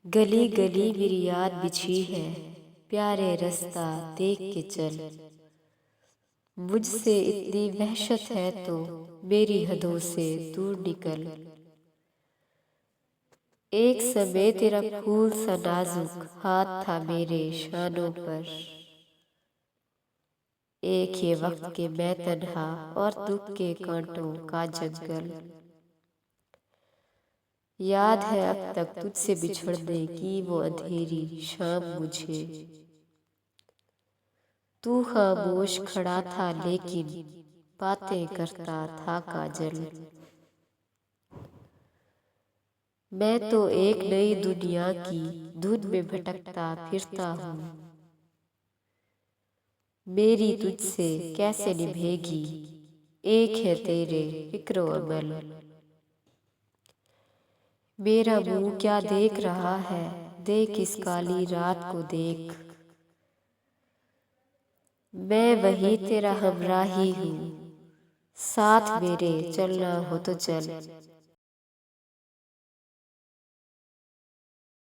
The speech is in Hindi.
गली गली मेरी याद बिछी है, प्यारे रास्ता देख के चल। मुझसे इतनी वहशत है तो मेरी हदों से दूर निकल। एक समय तेरा फूल सा नाजुक हाथ था मेरे शानों पर। एक ये वक्त के मैं तन्हा और दुख के कांटों का जंगल। याद है अब तक तुझसे बिछड़ने की वो अंधेरी शाम मुझे। तू खामोश खड़ा था लेकिन बातें करता था काजल। मैं तो एक नई दुनिया की धुन में भटकता फिरता हूँ। मेरी तुझसे कैसे निभेगी, एक है तेरे फिक्र अमल। मेरा मुंह क्या देख रहा है, देख इस काली रात को देख। मैं वही तेरा हमराही हूँ, साथ मेरे चलना हो तो चल।